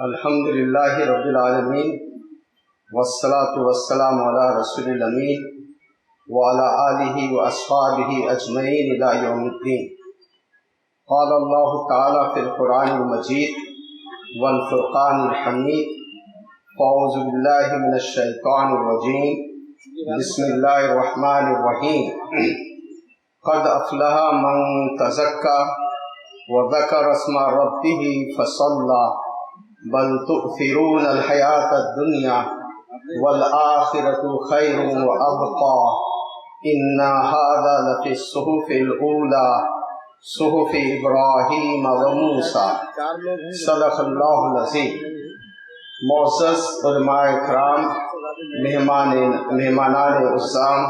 الحمد للہ رب العالمین والصلاة والسلام علی رسول الامین وعلی آلہ واصحابہ اجمعین الی یوم الدین۔ قال اللہ تعالی فی القرآن المجید والفرقان الحمید، فاعوذ باللہ من الشیطان الرجیم، بسم اللہ الرحمن الرحیم۔ قد افلح من تزکا وذکر اسم ربہ فصلی بل تؤثرون الحیاة الدنیا والآخرة خیر وابقى ان هذا لفی الصحف الاولی صحف ابراہیم وموسیٰ۔ صدق اللہ العظیم۔ معزز علماء کرام، مہمانان عزام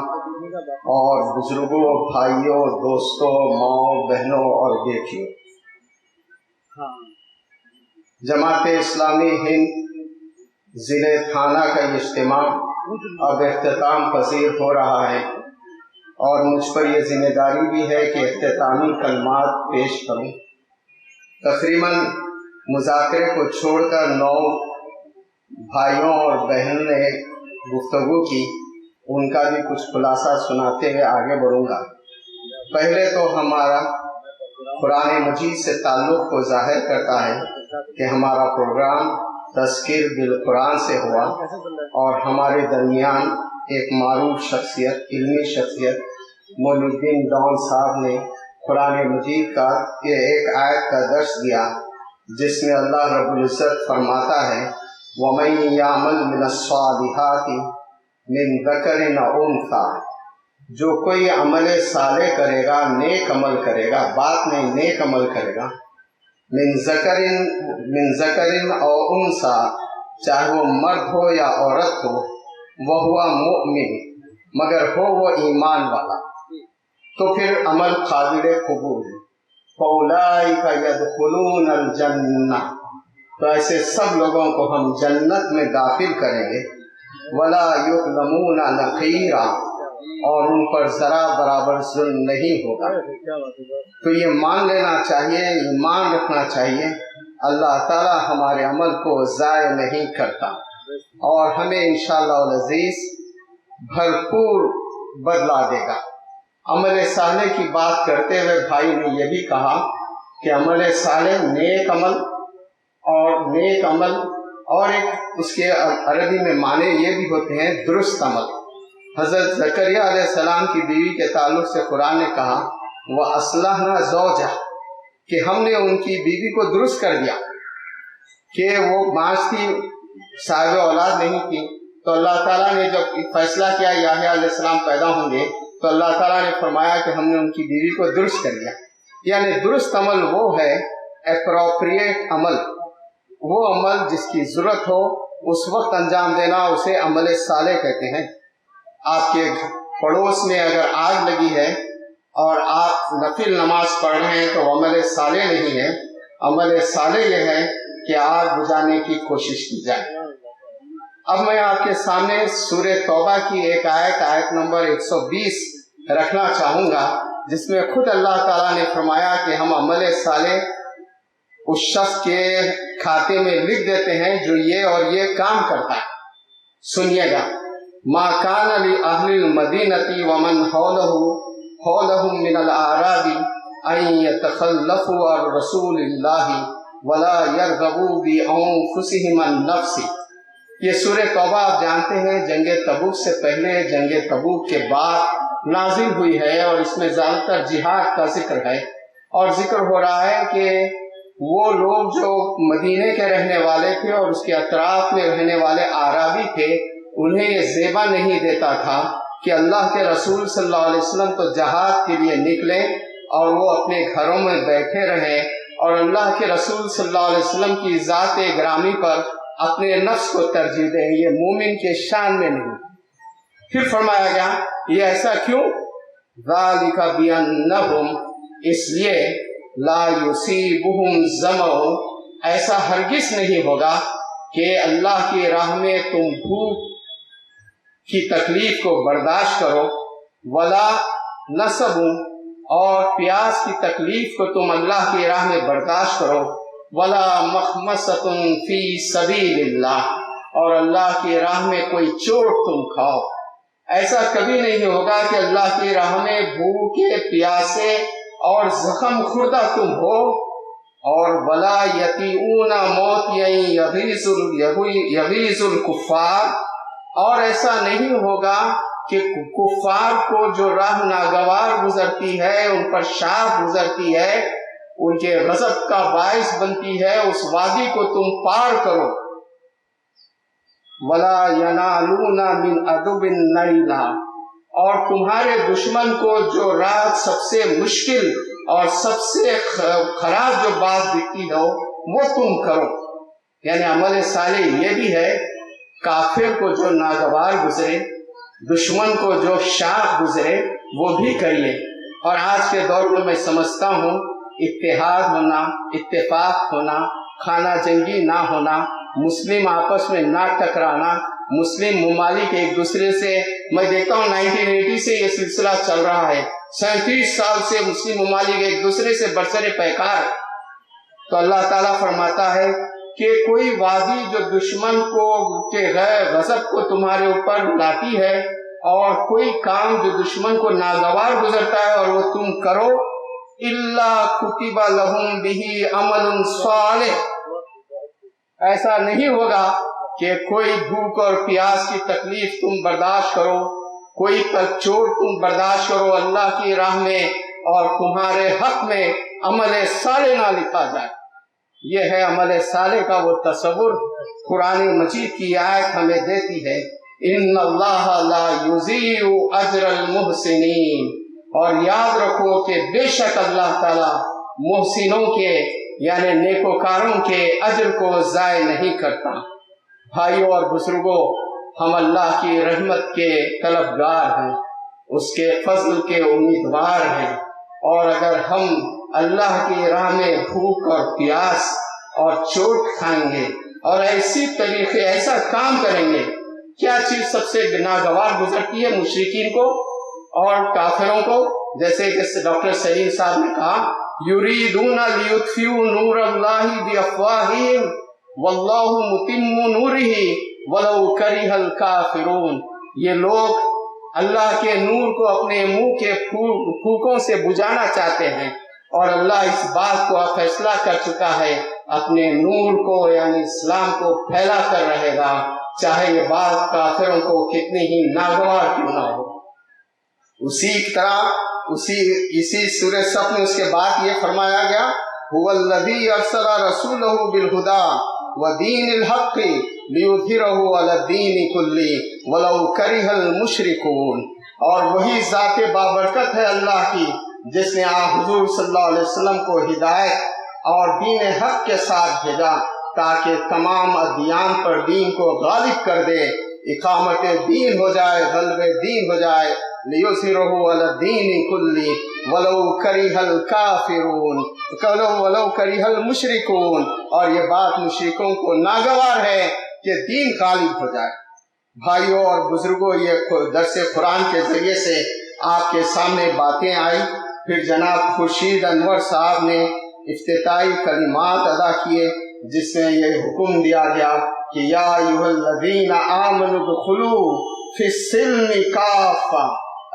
اور بزرگوں، بھائیوں، دوستوں، ماؤں، بہنوں اور بیٹیوں، جماعت اسلامی ہند ضلع تھانہ کا یہ اجتماع اب اختتام پذیر ہو رہا ہے، اور مجھ پر یہ ذمہ داری بھی ہے کہ اختتامی کلمات پیش کروں۔ تقریباً مذاکرے کو چھوڑ کر 9 بھائیوں اور بہنوں نے گفتگو کی، ان کا بھی کچھ خلاصہ سناتے ہوئے آگے بڑھوں گا۔ پہلے تو ہمارا قرآن مجید سے تعلق کو ظاہر کرتا ہے کہ ہمارا پروگرام تذکیر بالقرآن سے ہوا، اور ہمارے درمیان ایک معروف شخصیت، علمی شخصیت معین الدین ڈون صاحب نے قرآن مجید کا یہ ایک آیت کا درس دیا، جس میں اللہ رب العزت فرماتا ہے وَمَن يَعْمَلْ مِنَ الصَّالِحَاتِ مِن ذَكَرٍ أَوْ أُنثىٰ، جو کوئی عمل صالح کرے گا، نیک عمل کرے گا، بات نہیں، نیک عمل کرے گا، من ذکر او انثیٰ، چاہے وہ مرد ہو یا عورت ہو، وہو مؤمن، مگر ہو وہ ایمان والا، تو پھر عمل قابل قبول ہے۔ فَأُولَٰئِكَ يَدْخُلُونَ الْجَنَّةَ، تو ایسے سب لوگوں کو ہم جنت میں داخل کریں گے۔ وَلَا يُظْلَمُونَ نَقِيرًا، اور ان پر ذرا برابر ظلم نہیں ہوگا۔ تو یہ مان لینا چاہیے، ایمان رکھنا چاہیے، اللہ تعالی ہمارے عمل کو ضائع نہیں کرتا، اور ہمیں انشاءاللہ العزیز بھرپور بدلہ دے گا۔ عمل صالح کی بات کرتے ہوئے بھائی نے یہ بھی کہا کہ عمل صالح نیک عمل اور ایک اس کے عربی میں معنی یہ بھی ہوتے ہیں درست عمل۔ حضرت زکریا علیہ السلام کی بیوی کے تعلق سے قرآن نے کہا وَأَصْلَحْنَا زَوْجَهَا، کہ ہم نے ان کی بیوی کو درست کر دیا، کہ وہ ماں تھی، صاحب اولاد نہیں تھی، تو اللہ تعالیٰ نے جب فیصلہ کیا یحییٰ علیہ السلام پیدا ہوں گے، تو اللہ تعالیٰ نے فرمایا کہ ہم نے ان کی بیوی کو درست کر دیا۔ یعنی درست عمل وہ ہے، اپروپریٹ عمل، وہ عمل جس کی ضرورت ہو اس وقت انجام دینا، اسے عمل صالح کہتے ہیں۔ آپ کے پڑوس میں اگر آگ لگی ہے اور آپ نفل نماز پڑھ رہے ہیں تو عمل صالح نہیں ہے۔ عمل صالح یہ ہے کہ آگ بجھانے کی کوشش کی جائے۔ اب میں آپ کے سامنے سورہ توبہ کی ایک آیت نمبر 120 رکھنا چاہوں گا، جس میں خود اللہ تعالیٰ نے فرمایا کہ ہم عمل صالح اس شخص کے کھاتے میں لکھ دیتے ہیں جو یہ اور یہ کام کرتا ہے۔ سنیے گا، ما کان لأہل المدینة ومن حولهم من الأعراب ان يتخلفوا عن رسول اللہ ولا يرغبوا بأنفسهم عن نفس۔ یہ سورہ توبہ آپ جانتے ہیں جنگ تبوک سے پہلے، جنگ تبوک کے بعد نازل ہوئی ہے، اور اس میں زیادہ تر جہاد کا ذکر ہے، اور ذکر ہو رہا ہے کہ وہ لوگ جو مدینے کے رہنے والے تھے اور اس کے اطراف میں رہنے والے اعرابی تھے، انہیں یہ زیبا نہیں دیتا تھا کہ اللہ کے رسول صلی اللہ علیہ وسلم تو جہاد کے لیے نکلیں اور وہ اپنے گھروں میں بیٹھے رہیں، اور اللہ کے رسول صلی اللہ علیہ وسلم کی ذات گرامی پر اپنے نفس کو ترجیح دیں۔ یہ مومن کے شان میں نہیں۔ پھر فرمایا گیا یہ ایسا کیوں؟ ذَلِكَ بِأَنَّهُمْ، اس لیے لا يُصِيبُهُمْ ظَمَأٌ، ایسا ہرگز نہیں ہوگا کہ اللہ کی راہ میں تم بھوک کی تکلیف کو برداشت کرو، ولا نصب، اور پیاس کی تکلیف کو تم اللہ کی راہ میں برداشت کرو، वला मखमसतुन फी सबीलिल्लाह, और अल्लाह की राह में कोई चोट तुम खाओ। ऐसा कभी नहीं होगा कि अल्लाह की राह में भूखे प्यासे और जख्म खुर्दा तुम हो। और वला यतीऊना मौत यगीजुल कुफ्फार, और ऐसा नहीं होगा कि कुफ्फार को जो राह नागवार गुजरती है, उन पर शाह गुजरती है, उनके गजब का बाइस बनती है, उस वादी को तुम पार करो। वला यनालूना मिन अदुबिन नैला, और तुम्हारे दुश्मन को जो रात सबसे मुश्किल और सबसे खराब जो बात दिखती हो वो तुम करो। यानी अमल सालेह ये भी है, काफिर को जो नागवार गुजरे, दुश्मन को जो शाख गुजरे वो भी करिए। और आज के दौर में मैं समझता हूँ इत्तेहाद होना, इत्तेफाक होना, खाना जंगी ना होना, मुस्लिम आपस में ना टकराना, मुस्लिम ममालिक एक दूसरे से, मैं देखता हूँ 1980 से ये सिलसिला चल रहा है, 37 साल से मुस्लिम ममालिक एक दूसरे से बरसरे पैकार। तो अल्लाह ताला फरमाता है कि कोई वादी जो दुश्मन को के गजब को तुम्हारे ऊपर लाती है, और कोई काम जो दुश्मन को नागवार गुजरता है और वो तुम करो, इल्ला कुतिबा लहुम बिही अमलुन सालिह, ऐसा नहीं होगा कि कोई भूख और प्यास की तकलीफ तुम बर्दाश्त करो, कोई चोट तुम बर्दाश्त करो अल्लाह की राह में, और तुम्हारे हक में अमल साले ना लिखा जाए। ये है अमल साले का वो तस्वुर कुरान मजीद की आयत हमें देती है, इन्नल्लाह ला युज़ीउ अजरल मुहसिनीन, और याद रखो कि बेशक अल्लाह ताला मुहसिनों के यानी नेकोकारों के अजर को ज़ाय नहीं करता। भाइयों और बुजुर्गों, हम अल्लाह की रहमत के तलबगार हैं, उसके फजल के उम्मीदवार हैं, और अगर हम अल्लाह की राह में भूख और प्यास और चोट खाएंगे और ऐसी तरीके ऐसा काम करेंगे, क्या चीज सबसे नागवार गुजरती है मुशरिकीन को और काफिरों को? जैसे कि डॉक्टर सलीम साहब ने कहा, युरीदूना लियुत्फिउ नूरल्लाहि बिअफ़वाहिहिम वल्लाहु मुतिम्मु नूरिही वलौ करिहल काफिरून। ये लोग अल्लाह के नूर को अपने मुंह के फूकों से बुझाना चाहते हैं, और अल्लाह इस बात को फैसला कर चुका है, अपने नूर को यानी इस्लाम को फैला कर रहेगा, चाहे ये बात काफिरों को कितनी ही नागवार क्यों ना हो। उसी तरह इसी सूरह सफ में उसके बाद ये फरमाया गया, हुवल्लज़ी अरसला रसूलहु बिल हुदा व दीनिल हक़्क़ि लियुज़हिरहु अला दीनि कुल्ली वलौ करिहल मुशरिकून। और वही ज़ात बाबरकत है अल्लाह की, जिसने आप हुजूर सल्लल्लाहु अलैहि वसल्लम को हिदायत और दीन हक के साथ भेजा, ताकि तमाम अदियान पर दीन को गालिब कर दे, इकामत दीन हो जाए, गलबे दीन हो जाए, लियुज़हिरहु अला दीनि कुल्ली वलौ करिहल काफिरून वलौ करिहल मुशरिकून। और ये बात मुशरिकों को नागवार है कि दीन गालिब हो जाए। भाइयों और बुजुर्गों, ये दरसे कुरान के जरिए से आपके सामने बातें आई। फिर जनाब खुर्शीद अनवर साहब ने इफ्तिताई कलिमात अदा किए, जिसमें ये हुक्म दिया गया कि या अय्युहल्लज़ीना आमनु दुखुलू फिस्सिल्मि काफ़ा,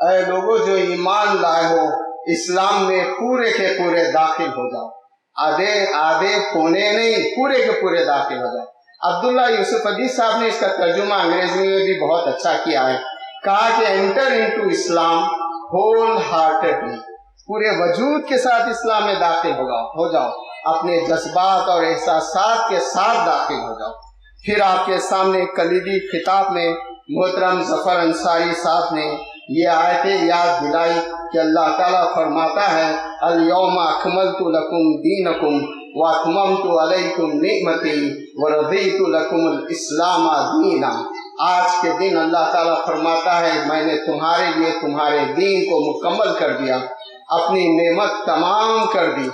ऐ लोगों जो ईमान लाए हो, इस्लाम में पूरे के पूरे दाखिल हो जाओ, आधे पौने नहीं, पूरे के पूरे दाखिल हो जाओ। अब्दुल्ला यूसुफ अदी साहब ने इसका तर्जुमा अंग्रेजी में भी बहुत अच्छा किया है, कहा कि एंटर इनटू इस्लाम होल हार्टेडली, पूरे वजूद के साथ इस्लाम में दाखिल हो जाओ, अपने जज्बात और एहसासात के साथ दाखिल हो जाओ। फिर आपके सामने कलीदी खिताब में मोहतरम जफर अंसारी साहब ने ये आयतें याद दिलाई कि अल्लाह ताला फरमाता है, अल यौमा अकमलतु लकुम दीनकुम व अतममतु अलैकुम निअमती व रज़ीतु लकुमुल इस्लाम दीना। आज के दिन अल्लाह ताला फरमाता है, मैंने तुम्हारे लिए तुम्हारे दीन को मुकम्मल कर दिया, अपनी नेमत तमाम कर दी,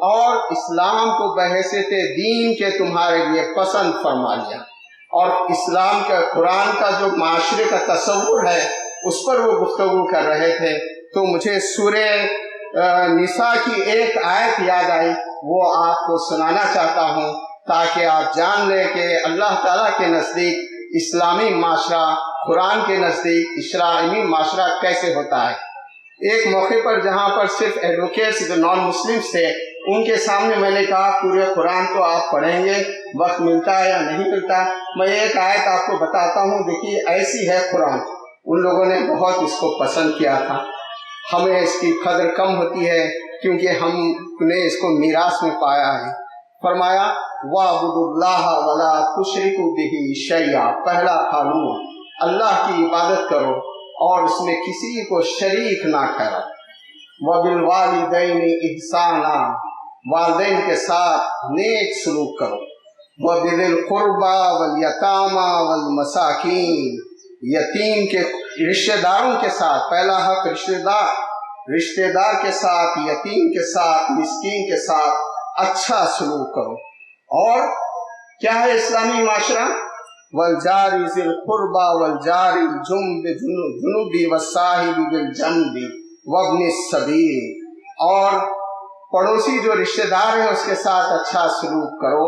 और इस्लाम को बहैसियत दीन के तुम्हारे लिए पसंद फरमा लिया। और इस्लाम का कुरान का जो माशरे का तस्वुर है, उस पर वो गुफ्तगू कर रहे थे। तो मुझे सूरह निसा की एक आयत याद आई, वो आपको सुनाना चाहता हूँ ताकि आप जान लें कि अल्लाह ताला के नज़दीक इस्लामी माशरा, कुरान के नज़दीक इस्लामी माशरा कैसे होता है। एक मौके पर जहाँ पर सिर्फ एडवोकेट्स जो नॉन मुस्लिम्स थे, उनके सामने मैंने कहा पूरे कुरान को आप पढ़ेंगे, वक्त मिलता है या नहीं मिलता। मैं एक आयत आपको बताता हूँ, देखिए ऐसी है कुरान। उन लोगों ने बहुत इसको पसंद किया था। हमें इसकी कदर कम होती है क्योंकि हमने इसको मीरास में पाया है। फरमाया वाबुदुल्लाह वला तुशरिकु बिही शैया, पहला कानून, अल्लाह की इबादत करो और उसमें किसी को शरीक ना करो। वबिल वालिदैनि इहसाना, वालिदैन के साथ नेक सलूक करो। वबिल कुर्बा वल यतामा वल मसाकीन, यतीम के रिश्तेदारों के साथ, पहला हक रिश्तेदार के साथ, यतीम के साथ, मिस्कीन के साथ अच्छा सलूक करो। और क्या है इस्लामी माशरा? वल जारी ज़िल कुर्बा वल जारी जुनुबी वसाहिबी बिल जन्बी वब्नि सबील, और पड़ोसी जो रिश्तेदार है उसके साथ अच्छा सलूक करो।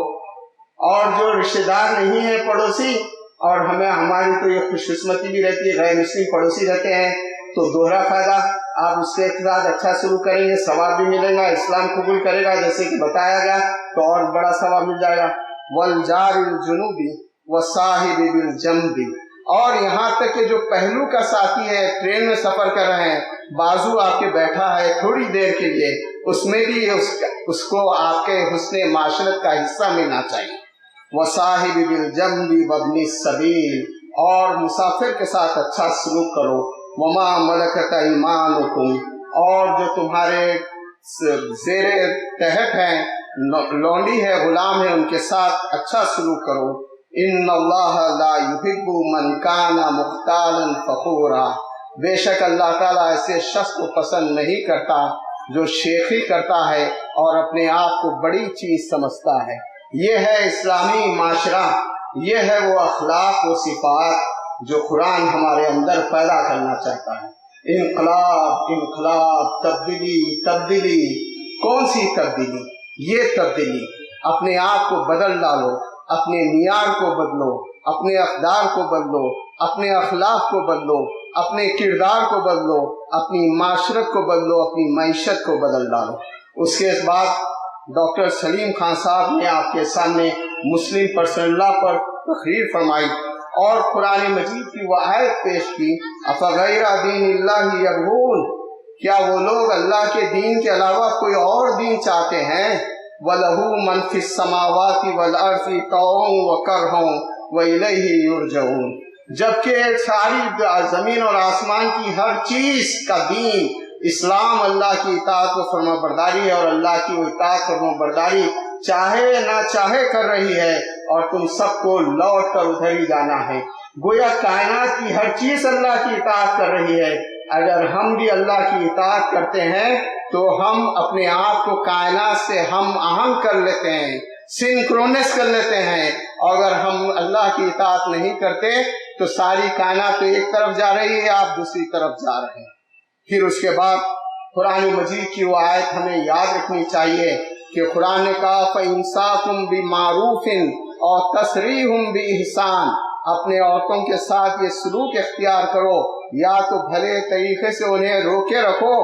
और जो रिश्तेदार नहीं है पड़ोसी, और हमारी तो ये खुशकिस्मती भी रहती है, गैर मुस्लिम पड़ोसी रहते हैं, तो दोहरा फायदा, आप उसके साथ अच्छा शुरू करेंगे, सवाब भी मिलेगा, इस्लाम कबूल करेगा जैसे कि बताया गया, तो और बड़ा सवाब मिल जाएगा। वल जारिल जुनूबी व साहिबी बिल जंबी, और यहाँ तक कि जो पहलू का साथी है, ट्रेन में सफर कर रहे हैं, बाजू आपके बैठा है थोड़ी देर के लिए, उसमें भी उसको आपके हुस्ने माशरत का हिस्सा मिलना चाहिए। वसाहिबी बिल जंबी वब्नि सबील, और मुसाफिर के साथ अच्छा सलूक करो। वमा मलकत ईमानुकुम, और जो तुम्हारे ज़ेरे तहत हैं, लौंडी है, गुलाम है, उनके साथ अच्छा सलूक करो। इन्नल्लाह ला युहिब्बु मन काना मुख्तालन फखूरा, बेशक अल्लाह ताला ऐसे शख्स को पसंद नहीं करता जो शेखी करता है और अपने आप को बड़ी चीज समझता है। ये है इस्लामी माशरा, ये है वो अखलाक व सिफात जो कुरान हमारे अंदर पैदा करना चाहता है। इनकलाब, इनकलाब, तब्दीली, कौन सी तब्दीली? ये तब्दीली, अपने आप को बदल डालो, अपने नियार को बदलो, अपने अक़दार को बदलो, अपने अखलाक को बदलो, अपने किरदार को बदलो, अपनी माशरत को बदलो, अपनी मईशत को बदल डालो। उसके बाद डॉक्टर सलीम खान साहब ने आपके सामने मुस्लिम पर्सनल्लाह पर तकरीर फरमाई और कुरान मजीद की वह आयत पेश की, अफ़ग़ैरा दीनिल्लाहि यबग़ून, क्या वो लोग अल्लाह के दीन के अलावा कोई और दीन चाहते हैं? वलहू मन फिस समावाति वल अर्ज़ि तौअन व करहन व इलैहि युरजऊन, जबकि सारी जमीन और आसमान की हर चीज का दीन इस्लाम अल्लाह की इताअत व फरमाबरदारी है, और अल्लाह की इताअत फरमाबरदारी चाहे ना चाहे कर रही है, और तुम सबको लौट कर उधर ही जाना है। गोया कायनात की हर चीज अल्लाह की इताअत कर रही है। अगर हम भी अल्लाह की इताअत करते हैं तो हम अपने आप को कायनात से हम आहंग कर लेते हैं, सिंक्रोनस कर लेते हैं। और अगर हम अल्लाह की इताअत नहीं करते तो सारी कायनात तो एक तरफ जा रही है, आप दूसरी तरफ जा रहे हैं। फिर उसके बाद कुरान मजीद की वो आयत हमें याद रखनी चाहिए कि कुरान ने कहा फ़इम्साकुम बिमारूफिन और तसरीहुम बिइहसान, अपने औरतों के साथ ये सलूक इख्तियार करो, या तो भले तरीके से उन्हें रोके रखो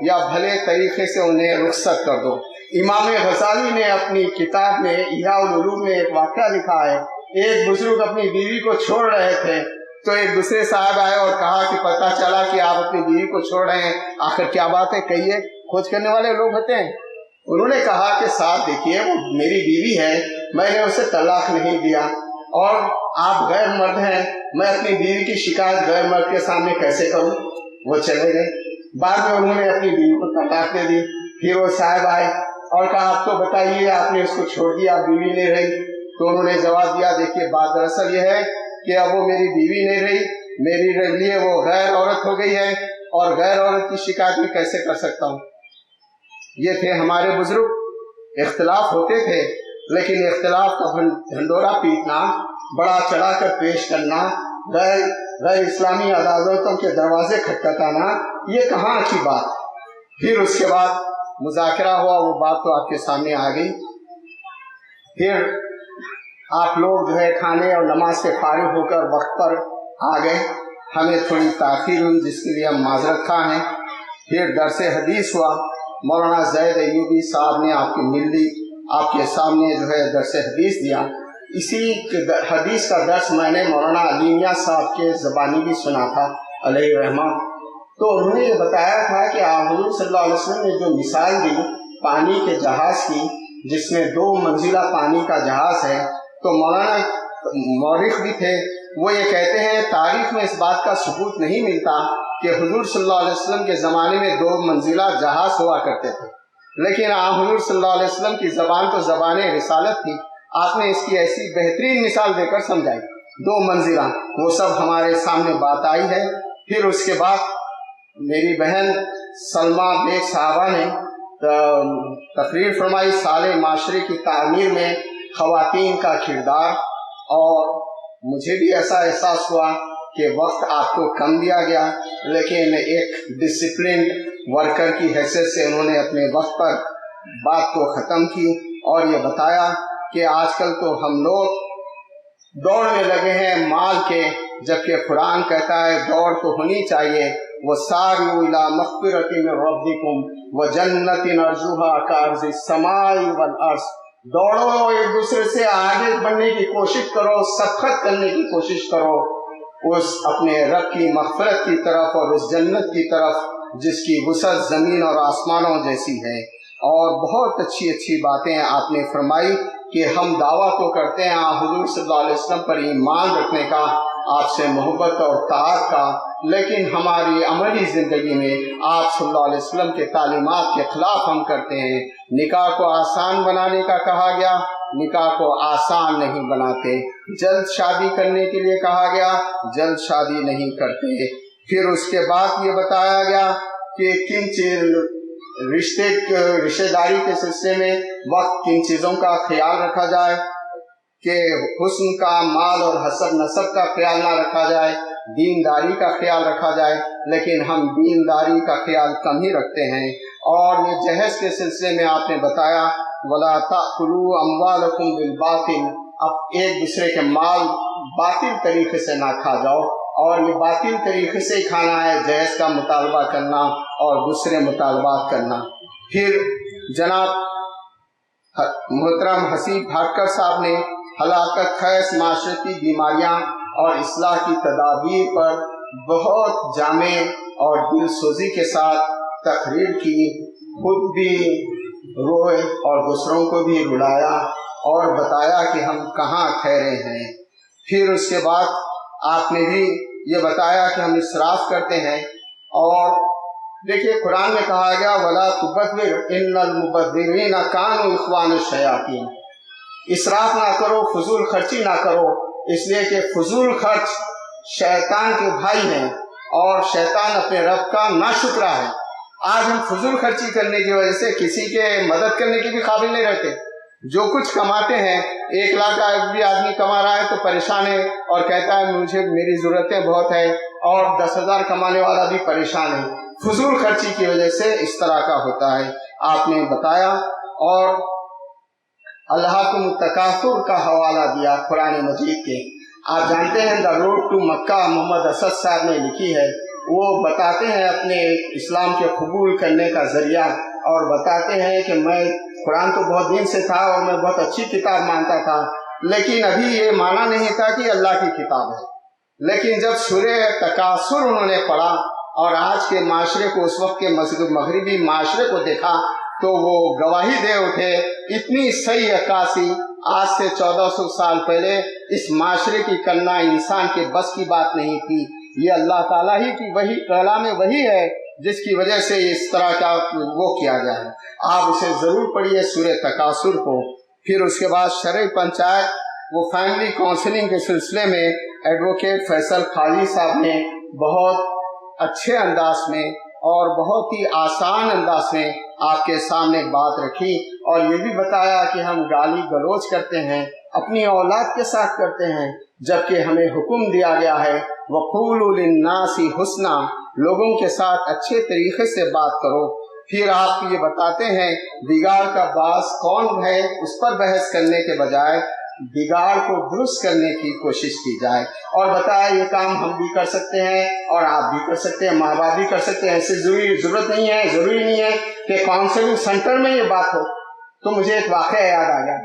या भले तरीके से उन्हें रुखसत कर दो। इमाम गज़ाली ने अपनी किताब में इह्या उल उलूम में एक वाक़या लिखा है। एक बुजुर्ग अपनी बीवी को छोड़ रहे थे, तो एक दूसरे साहब आए और कहा कि पता चला कि आप अपनी बीवी को छोड़ रहे हैं, आखिर क्या बात है, कहिए। खोज करने वाले लोग होते हैं। उन्होंने कहा कि साहब देखिए, वो मेरी बीवी है, मैंने उसे तलाक नहीं दिया, और आप गैर मर्द हैं, मैं अपनी बीवी की शिकायत गैर मर्द के सामने कैसे करूं? वो चले गए। बाद में उन्होंने अपनी बीवी को तलाक दे दी। फिर वो साहब आए और कहा आप तो बताइए, आपने उसको छोड़ दिया, बीवी नहीं रही। तो उन्होंने जवाब दिया, देखिए बात दरअसल ये है कि अब वो मेरी बीवी नहीं रही, मेरी लिए वो गैर औरत हो गई है, और गैर औरत की शिकायत में कैसे कर सकता हूँ। ये थे हमारे बुजुर्ग। इख्तिलाफ होते थे, लेकिन इख्तिलाफ का ढंडोरा पीटना, बड़ा चढ़ाकर पेश करना, गैर इस्लामी अदालतों के दरवाजे खटखटाना, ये कहाँ की बात। फिर उसके बाद मुज़ाकरा हुआ, वो बात तो आपके सामने आ गई। फिर आप लोग जो है खाने और नमाज से फारिग होकर वक्त पर आ गए। हमें थोड़ी ताख़ीर हुई जिसके लिए हम माजरत खा हैं। फिर दरस हदीस हुआ, मौलाना ज़ैद अय्यूबी साहब ने आपकी मिल्ली आपके सामने जो है दरस हदीस दिया। इसी हदीस का दर्स मैंने मौलाना अली मियां साहब के ज़बानी भी सुना था अलैहि रहमत। तो उन्होंने ये बताया था कि हुज़ूर सल्लल्लाहु अलैहि वसल्लम ने जो मिसाल दी पानी के जहाज़ की, जिसमें 2 मंजिला पानी का जहाज़ है, तो मौलाना मौरिख भी थे, वो ये कहते हैं तारीख में इस बात का सबूत नहीं मिलता कि हुज़ूर सल्लल्लाहु अलैहि वसल्लम के ज़माने में 2 मंजिला जहाज़ हुआ करते थे, लेकिन हुज़ूर सल्लल्लाहु अलैहि वसल्लम की ज़बान तो ज़बान रिसालत थी। आपने इसकी ऐसी बेहतरीन मिसाल देकर समझाई, 2 मंजिला, वो सब हमारे सामने बात आई है। फिर उसके बाद मेरी बहन सलमा बेग साहबा ने तकरीर फरमाई साले माशरे की तामीर में ख़वातीन का किरदार, और मुझे भी ऐसा एहसास हुआ कि वक्त आपको कम दिया गया, लेकिन एक डिसिप्लिन वर्कर की हैसियत से उन्होंने अपने वक्त पर बात को ख़त्म की और ये बताया कि आजकल तो हम लोग दौड़ने लगे हैं माल के, जबकि कुरान कहता है दौड़ तो होनी चाहिए। वो सारू इला मग़फ़िरतिन मिन रब्बिकुम व जन्नतिन अर्ज़ुहा कअर्ज़ि समाई वल अर्ज़। दौड़ो, एक दूसरे से आगे बढ़ने की कोशिश करो, सबकत करने की कोशिश करो उस अपने रब की मग़फ़िरत की तरफ और उस जन्नत की तरफ जिसकी वसअत ज़मीन और आसमानों जैसी है। और बहुत अच्छी अच्छी बातें आपने फरमाई कि हम दावा तो करते हैं हुज़ूर सल्लल्लाहु अलैहि वसल्लम पर ईमान रखने का, आपसे मोहब्बत और ताअत का, लेकिन हमारी अमली ज़िंदगी में आप सल्लल्लाहु अलैहि वसल्लम के तालीमात के ख़िलाफ़ हम करते हैं। निकाह को आसान बनाने का कहा गया, निकाह को आसान नहीं बनाते। जल्द शादी करने के लिए कहा गया, जल्द शादी नहीं करते। फिर उसके बाद ये बताया गया कि किन रिश्तेदारी के सिलसिले में वक्त किन चीज़ों का ख्याल रखा जाए, कि हुस्न का, माल और हसब नसब का ख्याल ना रखा जाए, दीनदारी का ख्याल रखा जाए, लेकिन हम दीनदारी का ख्याल कम ही रखते हैं। और ये जहेज के सिलसिले में आपने बताया वला ताकुलू अम्वालकुम बिल बातिल, अब एक दूसरे के माल बातिल तरीके से ना खा जाओ, और ये बातिल तरीके से खाना है, जहेज का मुतालबा करना और दूसरे मुतालबात करना। फिर जनाब मोहतरम हसीब भाटकर साहब ने हलाकत, खैस, माशरती बीमारियां और इस्लाह की तदाबीर पर बहुत जामे और दिलसोजी के साथ तकरीर की, खुद भी रोए और दूसरों को भी रुलाया और बताया कि हम कहाँ ठहरे हैं। फिर उसके बाद आपने भी ये बताया कि हम इसराफ करते हैं, और देखिए कुरान में कहा गया वला तुबद्दिर इन्नल मुबद्दिरीन कानू इख्वान शयातीन, इसराफ ना करो, फजूल खर्ची ना करो, इसलिए कि फजूल खर्च शैतान के भाई हैं और शैतान अपने रब का नाशुक्रा है। आज हम फजूल खर्ची करने की वजह से किसी के मदद करने के भी काबिल नहीं रहते। जो कुछ कमाते हैं, 1 लाख का भी आदमी कमा रहा है तो परेशान है और कहता है मुझे मेरी ज़रूरतें बहुत है, और 10,000 कमाने वाला भी परेशान है। फजूल खर्ची की वजह से इस तरह का होता है, आपने बताया। और अल्लाहकुम तकासुर का हवाला दिया कुरान मजीद के। आप जानते हैं द रोड टू मक्का मोहम्मद असद साहब ने लिखी है, वो बताते हैं अपने इस्लाम के कबूल करने का जरिया, और बताते हैं कि मैं कुरान तो बहुत दिन से था और मैं बहुत अच्छी किताब मानता था, लेकिन अभी ये माना नहीं था कि अल्लाह की किताब है। लेकिन जब सूरे तकासुर उन्होंने पढ़ा और आज के माशरे को, उस वक्त के मगरिबी माशरे को देखा, तो वो गवाही दे उठे, इतनी सही अक्कासी आज से 1400 साल पहले इस माशरे की करना इंसान के बस की बात नहीं थी। ये अल्लाह ताला ही की वही कलाम वही है जिसकी वजह से इस तरह का वो किया गया है। आप उसे जरूर पढ़िए सूरे तकासुर को। फिर उसके बाद शरई पंचायत, वो फैमिली काउंसलिंग के सिलसिले में एडवोकेट फैसल खाली साहब ने बहुत अच्छे अंदाज में और बहुत ही आसान अंदाज में आपके सामने बात रखी, और ये भी बताया कि हम गाली गलौज करते हैं, अपनी औलाद के साथ करते हैं, जबकि हमें हुक्म दिया गया है वक़ूलू लिन्नासी हुस्ना, लोगों के साथ अच्छे तरीके से बात करो। پھر آپ یہ بتاتے ہیں بگاڑ کا باعث کون ہے، اس پر بحث کرنے کے بجائے بگاڑ کو درست کرنے کی کوشش کی جائے، اور بتایا یہ کام ہم بھی کر سکتے ہیں اور آپ بھی کر سکتے ہیں، ماں باپ بھی کر سکتے ہیں، ایسی ضرورت نہیں ہے، ضروری نہیں ہے کہ کاؤنسلنگ سینٹر میں یہ بات ہو۔ تو مجھے ایک واقعہ یاد آ گیا،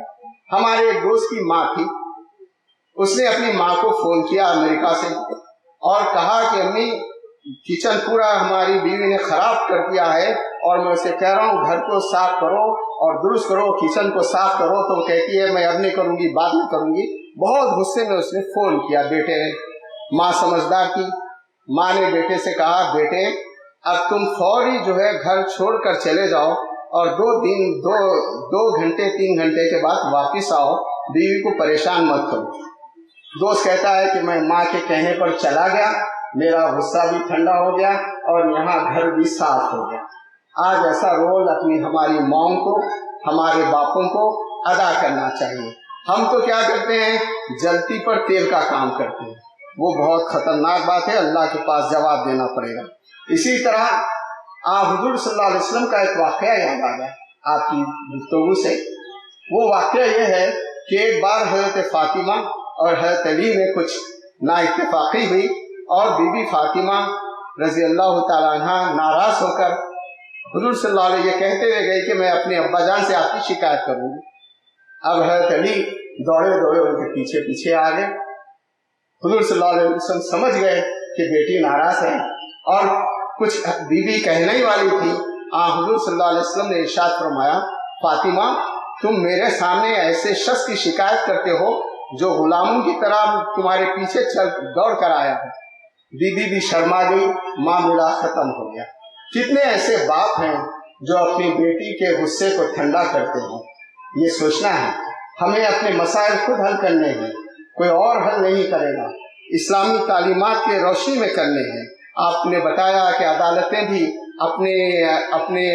ہمارے ایک دوست کی ماں تھی، اس نے اپنی ماں کو فون کیا امریکہ سے اور کہا کہ امی کچن پورا ہماری بیوی نے خراب کر دیا ہے اور میں اسے کہہ رہا ہوں گھر کو صاف کرو اور درست کرو، کچن کو صاف کرو، تو کہتی ہے میں اب نہیں کروں گی، بعد میں کروں گی۔ بہت غصے میں اس نے فون کیا بیٹے نے، ماں سمجھدار کی، ماں نے بیٹے سے کہا بیٹے اب تم فوری جو ہے گھر چھوڑ کر چلے جاؤ اور 2 گھنٹے 3 گھنٹے کے بعد واپس آؤ، بیوی کو پریشان مت کرو۔ دوست کہتا ہے کہ میں ماں کے کہنے پر چلا گیا، میرا غصہ بھی ٹھنڈا ہو گیا اور یہاں گھر بھی صاف ہو گیا۔ آج ایسا رول ہماری ماؤں کو، ہمارے باپوں کو ادا کرنا چاہیے۔ ہم تو کیا کرتے ہیں، جلتی پر تیل کا کام کرتے ہیں، وہ بہت خطرناک بات ہے، اللہ کے پاس جواب دینا پڑے گا۔ اسی طرح حضور صلی اللہ علیہ وسلم کا ایک واقعہ یاد آ گیا آپ کی گفتگو سے۔ وہ واقعہ یہ ہے کہ ایک بار حضرت فاطمہ اور حضرت علی میں کچھ نا اتفاقی ہوئی اور بی بی فاطمہ رضی اللہ تعالیٰ عنہ ناراض ہو کر حضور صلی اللہ علیہ وسلم کہتے ہوئے گئے کہ میں اپنے ابا جان سے آپ کی شکایت کروں گی۔ اب حضرت علی دوڑے ان کے پیچھے پیچھے آ گئے۔ حضور صلی اللہ علیہ وسلم سمجھ گئے کہ بیٹی ناراض ہے اور کچھ بیوی کہنے ہی والی تھی۔ حضور صلی اللہ علیہ وسلم نے ارشاد فرمایا فاطمہ تم میرے سامنے ایسے شخص کی شکایت کرتے ہو جو غلاموں کی طرح تمہارے پیچھے دوڑ کر آیا ہے۔ بی بی بھی شرما گئی، معاملہ ختم ہو گیا۔ کتنے ایسے باپ ہیں جو اپنی بیٹی کے غصے کو ٹھنڈا کرتے ہیں۔ یہ سوچنا ہے ہمیں اپنے مسائل خود حل کرنے ہیں، کوئی اور حل نہیں کرے گا، اسلامی تعلیمات کے روشنی میں کرنے ہیں۔ آپ نے بتایا کہ عدالتیں بھی اپنے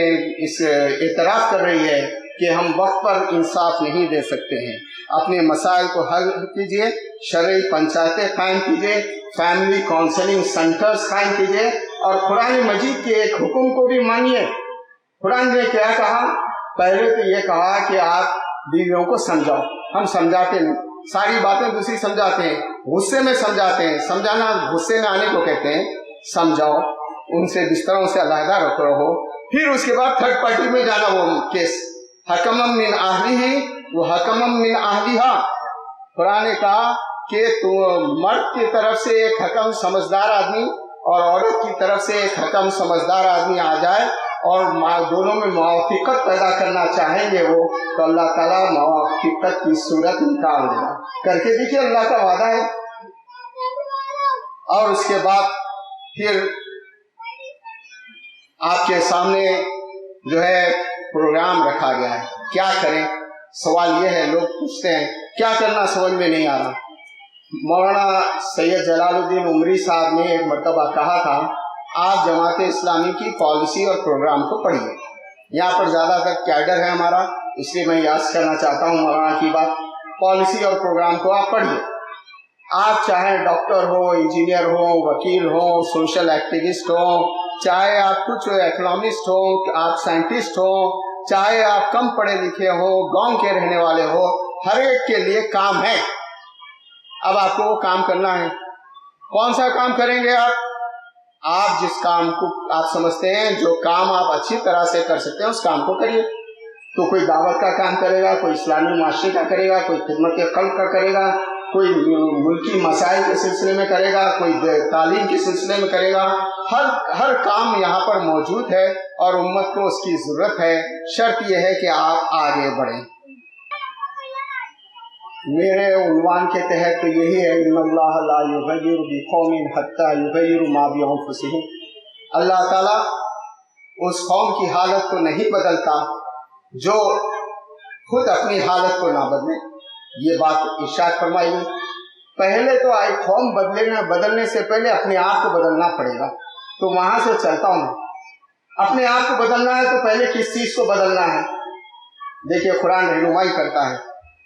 اس اعتراف کر رہی ہے کہ ہم وقت پر انصاف نہیں دے سکتے ہیں۔ اپنے مسائل کو حل کیجیے، شرعی پنچایتیں قائم کیجیے، فیملی کاؤنسلنگ سینٹرز قائم کیجیے اور قرآن مجید کے ایک حکم کو بھی مانیے۔ قرآن نے کیا کہا؟ پہلے تو یہ کہا کہ آپ بیویوں کو سمجھاؤ۔ ہم سمجھاتے نہیں، ساری باتیں دوسری سمجھاتے ہیں، غصے میں سمجھاتے ہیں۔ سمجھانا غصے میں آنے کو کہتے ہیں۔ سمجھاؤ، ان سے بستروں سے علیحدہ رہو، پھر اس کے بعد تھرڈ پارٹی میں جانا وہ کیس حکمم من اہلہ و حکمم من اہلہا۔ قرآن نے کہا کہ مرد کی طرف سے ایک حکم سمجھدار آدمی اور عورت کی طرف سے ایک حکم سمجھدار آدمی آ جائے اور دونوں میں موافقت پیدا کرنا چاہیں گے وہ، تو اللہ تعالیٰ موافقت کی صورت نکال دے گا۔ کر کے دیکھیے، اللہ کا وعدہ ہے۔ اور اس کے بعد پھر آپ کے سامنے جو ہے پروگرام رکھا گیا ہے، کیا کریں؟ سوال یہ ہے، لوگ پوچھتے ہیں کیا کرنا، سمجھ میں نہیں آ رہا۔ مولانا سید جلال الدین عمری صاحب نے ایک مرتبہ کہا تھا آپ جماعت اسلامی کی پالیسی اور پروگرام کو پڑھیے۔ یہاں پر زیادہ تر کیڈر ہے ہمارا، اس لیے میں یاد کرنا چاہتا ہوں مولانا کی بات۔ پالیسی اور پروگرام کو آپ پڑھیے۔ آپ چاہے ڈاکٹر ہو، انجینئر ہو، وکیل ہو، سوشل ایکٹیوسٹ ہو، چاہے آپ کچھ اکنامسٹ ہو، آپ سائنٹسٹ ہو، چاہے آپ کم پڑھے لکھے ہو، گاؤں کے رہنے والے ہو، ہر ایک کے لیے کام ہے۔ اب آپ کو وہ کام کرنا ہے۔ کون سا کام کریں گے آپ جس کام کو آپ سمجھتے ہیں، جو کام آپ اچھی طرح سے کر سکتے ہیں، اس کام کو کریے۔ تو کوئی دعوت کا کام کرے گا، کوئی اسلامی معاشرے کا کرے گا، کوئی خدمت خلق کا کرے گا، کوئی ملکی مسائل کے سلسلے میں کرے گا، کوئی تعلیم کے سلسلے میں کرے گا۔ ہر کام یہاں پر موجود ہے اور امت کو اس کی ضرورت ہے۔ شرط یہ ہے کہ آپ آگے بڑھیں۔ میرے عنوان کے تحت تو یہی ہے، ان اللہ لا یغیر بقوم حتی یغیروا ما بانفسہم۔ اللہ تعالیٰ اس قوم کی حالت کو نہیں بدلتا جو خود اپنی حالت کو نہ بدلے۔ یہ بات ارشاد فرمائی گئی۔ پہلے تو آئی قوم بدلنے سے پہلے اپنے آپ کو بدلنا پڑے گا۔ تو وہاں سے چلتا ہوں، اپنے آپ کو بدلنا ہے تو پہلے کس چیز کو بدلنا ہے؟ دیکھیے قرآن رہنمائی کرتا ہے۔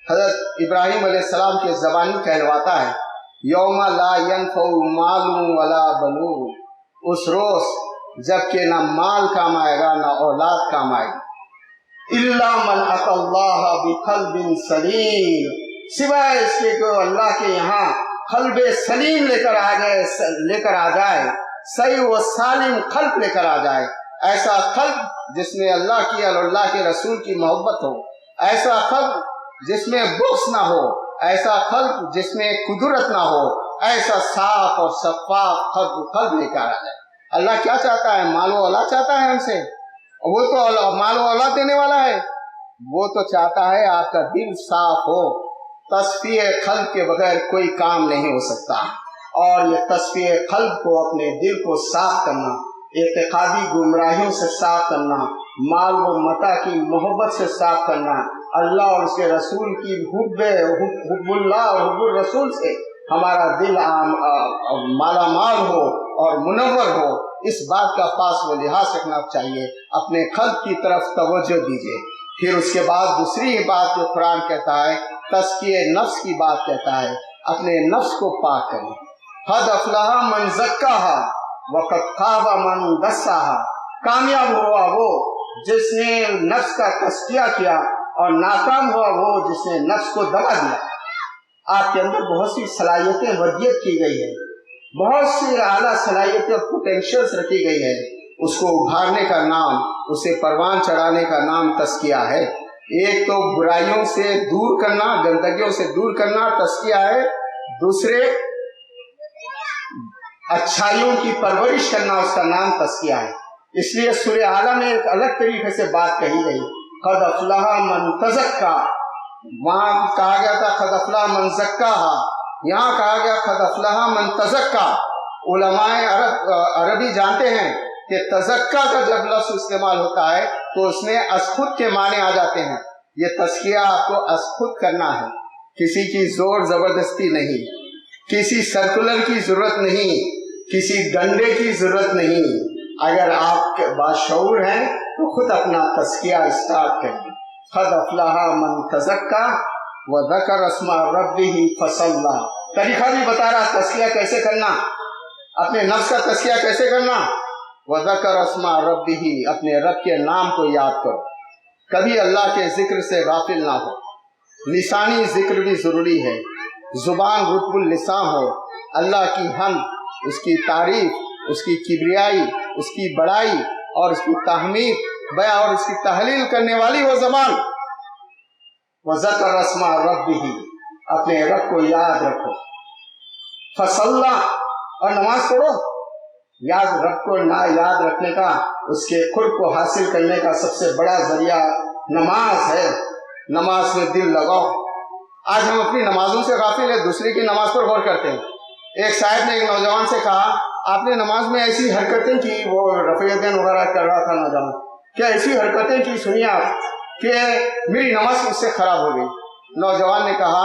حضرت ابراہیم علیہ السلام کے زبانی کہلواتا ہے، یوم لا ینفع مال ولا بنون، اس روز जबकि न माल काम आएगा न औलाद काम आएगी। इल्ला मन अतल्लाह बिक़ल्बिन सलीम, सिवाय इसके कि अल्लाह के यहाँ क़ल्बे सलीम लेकर आ जाए, सही व सालिम क़ल्ब लेकर आ जाए। ऐसा क़ल्ब जिसमें अल्लाह की और अल्लाह के रसूल की मोहब्बत हो, ऐसा क़ल्ब जिसमें बुग़्ज़ ना हो, ऐसा क़ल्ब जिसमें कुदरत ना हो, ऐसा साफ और शफ़ाफ क़ल्ब लेकर आ जाए। अल्लाह क्या चाहता है? माल व औलाद चाहता है हमसे, वो तो माल व औलाद देने वाला है। वो तो चाहता है आपका दिल साफ हो। तस्फीए क़ल्ब के बगैर कोई काम नहीं हो सकता। और ये तस्फीए क़ल्ब को, अपने दिल को साफ करना, एतिक़ादी गुमराहियों से साफ करना, माल व मता की मोहब्बत से साफ करना, अल्लाह और उसके रसूल की हुब्बुल्लाह और हुब्बुर रसूल से हमारा दिल मालामाल हो और मुनव्वर हो, इस बात का पास व लिहाज रखना चाहिए। अपने क़ल्ब की तरफ तवज्जो दीजिए। फिर उसके बाद दूसरी बात जो कुरान कहता है, तज़किये नफ्स की बात कहता है, अपने नफ्स को पाक करें। क़द अफ़लहा मन ज़क्काहा व क़द ख़ाबा मन दस्साहा, कामयाब हुआ वो जिसने नफ्स का तज़किया किया और नाकाम हुआ वो जिसने नफ्स को दबा दिया। आपके अंदर बहुत सी सलाहियतें वदियत की गई है, बहुत सी आला सलाहियतें और पोटेंशियल्स रखी गई है। उसको उभारने का नाम, उसे परवान चढ़ाने का नाम तज़किया है। एक तो बुराइयों से दूर करना, गंदगियों से दूर करना तज़किया है। दूसरे अच्छाइयों की परवरिश करना, उसका नाम तज़किया है। इसलिए सूरह आला में एक अलग तरीके से बात कही गई, क़द अफ़लहा मन तज़क्का। वहां कहा गया था क़द अफ़लहा मन ज़क्काहा, यहाँ कहा गया क़द अफ़लहा मन तज़क्का। उलमाए अरबी जानते हैं कि तज़क्का का जब लफ्ज़ इस्तेमाल होता है तो उसमें असखुद के माने आ जाते हैं। ये तज़किया आपको असखुद करना है, किसी की जोर जबरदस्ती नहीं, किसी सर्कुलर की जरूरत नहीं, किसी डंडे की जरूरत नहीं। अगर आप बाशऊर हैं तो खुद अपना तज़किया स्टार्ट करें। क़द अफ़लहा मन तज़क्का व ज़करा अस्मा रब्बिही फसल्ला। तरीका भी बता रहा तज़किया कैसे करना, अपने नफ्स का तज़किया कैसे करना। व ज़करा अस्मा रब्बिही, अपने रब के नाम को याद करो, कभी अल्लाह के जिक्र से गाफिल ना हो। लिसानी जिक्र भी जरूरी है, जुबान रुतबुल लिसान हो, अल्लाह की हम्द, उसकी तारीफ, उसकी किबरियाई, उसकी बड़ाई और उसकी तहमीद बयां और उसकी तहलील करने वाली हो ज़बान। व ज़करा अस्मा रब्बिही, अपने रब को याद रखो। फसल्ला, और नमाज पढ़ो। याद रब को ना याद रखने का, उसके खुद को हासिल करने का सबसे बड़ा जरिया नमाज है। नमाज में दिल लगाओ। आज हम अपनी नमाजों से गाफिल है, दूसरे की नमाज पर गौर करते हैं। एक साहब ने एक नौजवान से कहा, आपने नमाज में ऐसी हरकतें की, वो रफ़ीयतैन वगैरह कर रहा था नौजवान, क्या ऐसी हरकतें की सुनिए आप कि मेरी नमाज उससे खराब हो गई। नौजवान ने कहा,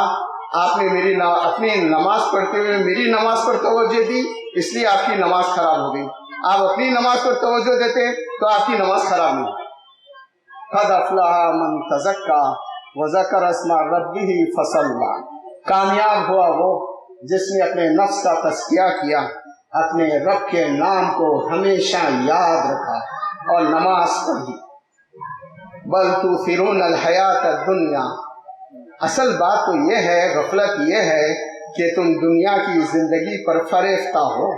आपने अपनी नमाज पढ़ते हुए मेरी नमाज पर तवज्जो दी, इसलिए आपकी नमाज खराब हो गई। आप अपनी नमाज पर तवज्जो देते तो आपकी नमाज खराब नहीं। क़द अफ़लहा मन तज़क्का व ज़करा अस्मा रब्बिही फसल्ला, कामयाब हुआ वो जिसने अपने नफ्स का तज़किया किया, अपने रब के नाम को हमेशा याद रखा और नमाज पढ़ी। बल तुसिरून हयात दुनिया, असल बात तो ये है, गफलत ये है कि तुम दुनिया की जिंदगी पर फरेफ्ता हो।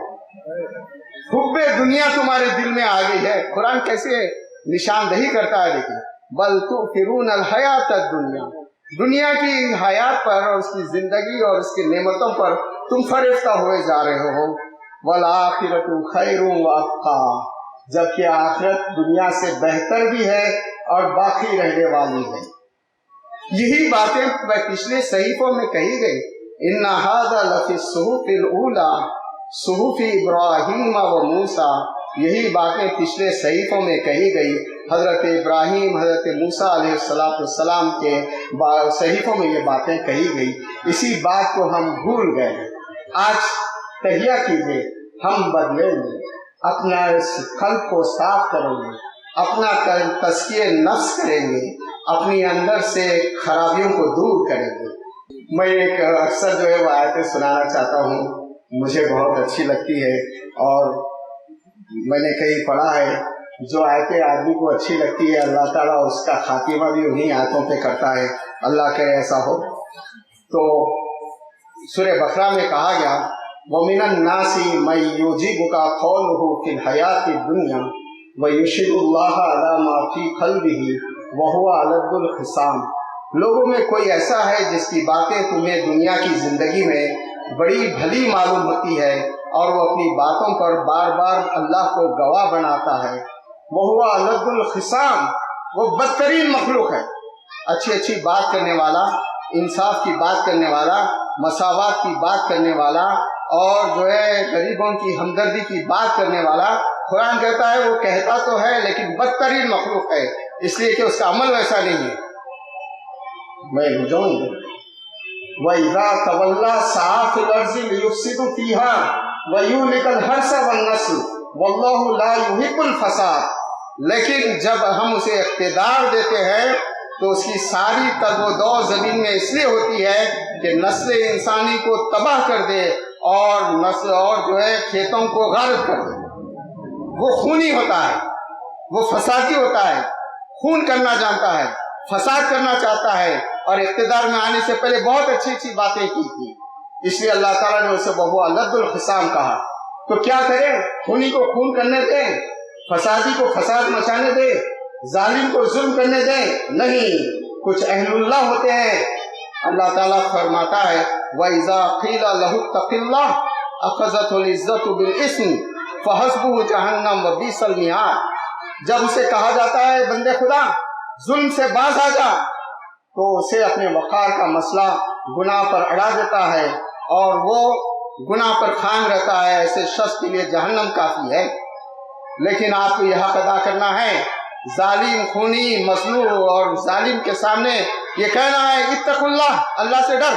हुब्बे दुनिया तुम्हारे दिल में आ गई है। कुरान कैसे निशानदही करता है, देखिए, बल तुसिरून हयात दुनिया, दुनिया की हयात पर और उसकी जिंदगी और उसकी नेमतों पर तुम फरेफ्ता हुए जा रहे हो। वल आखिरतु खैरुन व अब्का, जबकि आखिरत दुनिया से बेहतर भी है और बाकी रहने वाली है। यही बातें पिछले सहीफों में कही गई। इन्ना हाज़ा लफ़ी सुहुफ़िल ऊला सुहुफ़ी इब्राहीम व मूसा, यही बातें पिछले सहीफों में कही गई। हज़रत इब्राहीम, हज़रत मूसा अलैहिस्सलाम के सहीफों में ये बातें कही गई। इसी बात को हम भूल गए। आज तहिया कीजिए, हम बदलेंगे, अपना इस कल्ब को साफ करेंगे, अपना तज़किये नफ्स करेंगे, अपनी अंदर से खराबियों को दूर करेंगे। मैं एक अक्सर जो है वो आयतें सुनाना चाहता हूँ, मुझे बहुत अच्छी लगती है और मैंने कहीं पढ़ा है, जो आयतें आदमी को अच्छी लगती है अल्लाह ताला उसका खातिमा भी उन्हीं आयतों पे करता है। अल्लाह करे ऐसा हो। तो सूरह बकरा में कहा गया, वमिनन नासी मन युजिबुका कौलुहु फिल हयाति दुनिया व युशहिदुल्लाह अला मा फी क़ल्बिही व हुवा अलद्दुल खिसाम। लोगों में कोई ऐसा है जिसकी बातें तुम्हें दुनिया की जिंदगी में बड़ी भली मालूम होती है और वो अपनी बातों पर बार बार अल्लाह को गवाह बनाता है। वो हुआ अलद्दुल खिसाम, वो बदतरीन मखलूक है। अच्छी अच्छी बात करने वाला, इंसाफ की बात करने वाला, मसावात की बात करने वाला और जो है गरीबों की हमदर्दी की बात करने वाला, कुरान कहता है वो कहता तो है लेकिन बदतरीन मखलूक है, इसलिए कि उसका अमल वैसा नहीं है। मैं बुझाऊंगा वइज़ा तवल्ला सआ फिल अर्ज़ि लियुफ़सिदु फ़ीहा व युहलिकल हर्स वन नस्ल वल्लाहु ला युहिब्बुल फ़साद। लेकिन जब हम उसे इख्तिदार देते हैं तो उसकी सारी तगोदो जमीन में इसलिए होती है कि नस्ल इंसानी को तबाह कर दे और नस्ल और जो है खेतों को गारत कर दे। वो खूनी होता है, वो फसादी होता है, खून करना जानता है, फसाद करना चाहता है और इख्तिदार में आने से पहले बहुत अच्छी अच्छी बातें की थी, इसलिए अल्लाह ताला ने उसे बहु अलद्दुल खिसाम कहा। तो क्या करें? खूनी को खून करने दें, फसादी को फसाद मचाने दें, जालिम को जुल्म करने दें? नहीं, कुछ अहलुल्लाह होते हैं। अल्लाह ताला फरमाता है, वइज़ा क़ीला लहु तक़िल्लाह अख़ज़तहुल इज़्ज़तु बिल इस्म फ़हस्बुहु जहन्नम व बिसल मिहाद। जब उसे कहा जाता है बंदे खुदा जुल्म से बाज आ जा, तो उसे अपने वक़ार का मसला गुनाह पर अड़ा देता है और वो गुनाह पर खाम रहता है। ऐसे शख्स के लिए जहन्नम काफी है। लेकिन आपको यह हक अदा करना है, जालिम, खूनी, मजलूम और जालिम के सामने ये कहना है इत्तकुल्लाह, अल्लाह से डर।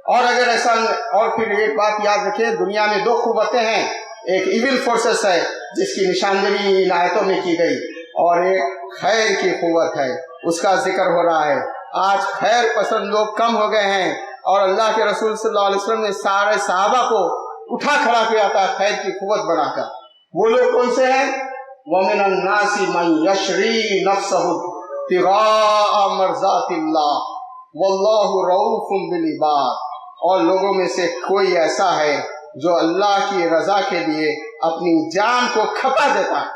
और अगर ऐसा, और फिर एक बात याद रखें, दुनिया में दो कुव्वतें हैं, एक इविल फोर्सेस है जिसकी निशानदेही इन आयतों में की गई और एक खैर की कुव्वत है, उसका जिक्र हो रहा है। आज खैर पसंद लोग कम हो गए हैं और अल्लाह के रसूल सल्लल्लाहु अलैहि वसल्लम ने सारे सहाबा को उठा खड़ा किया था खैर की कुव्वत बनाकर। वो लोग कौन से हैं? वमिनन नासी मन यशरी नफ्सहु इब्तिगाअ मर्ज़ातिल्लाह वल्लाहु रऊफ़ुम बिल इबाद। और लोगों में से कोई ऐसा है जो अल्लाह की रजा के लिए अपनी जान को खपा देता है।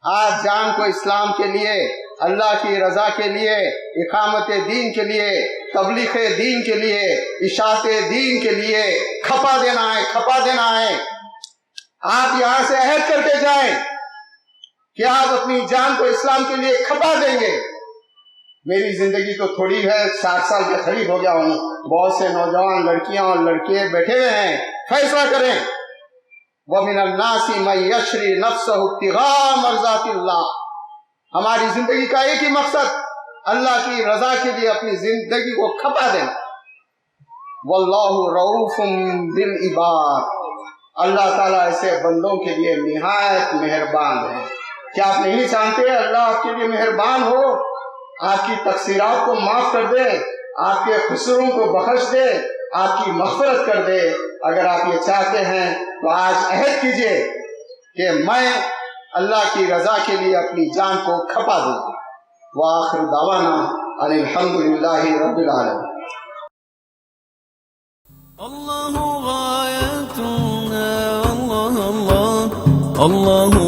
आज जान को इस्लाम के लिए, अल्लाह की रजा के लिए, इकामत दीन के लिए, तबलीग दीन के लिए, इशाअत दीन के लिए खपा देना है, खपा देना है। आप यहाँ से अहद करके जाएं कि आप अपनी जान को इस्लाम के लिए खपा देंगे। मेरी जिंदगी तो थोड़ी है, 60 साल के करीब हो गया हूँ, बहुत से नौजवान लड़कियां और लड़के बैठे हुए हैं, फैसला करें। वमिनन नासी मन यशरी नफ्सहु इब्तिगाअ मर्ज़ातिल्लाह। हमारी जिंदगी का एक ही मकसद, अल्लाह की रजा के लिए अपनी जिंदगी को खपा देना। वल्लाहु रऊफ़ुम बिल इबाद। अल्लाह ताला ऐसे बंदों के लिए निहायत मेहरबान है। क्या आप नहीं जानते अल्लाह आपके लिए मेहरबान हो, आपकी तक़सीरात को माफ कर दे, आपके खुसरों को बख्श दे, आपकी मग़फ़िरत कर दे? अगर आप ये चाहते हैं तो आज अहद कीजिए कि मैं अल्लाह की रजा के लिए अपनी जान को खपा दूंगा। व आखिर दावाना अनिल हम्दुलिल्लाहि रब्बिल आलमीन। अल्लाहु गायतुना अल्लाह अल्लाह अल्लाहु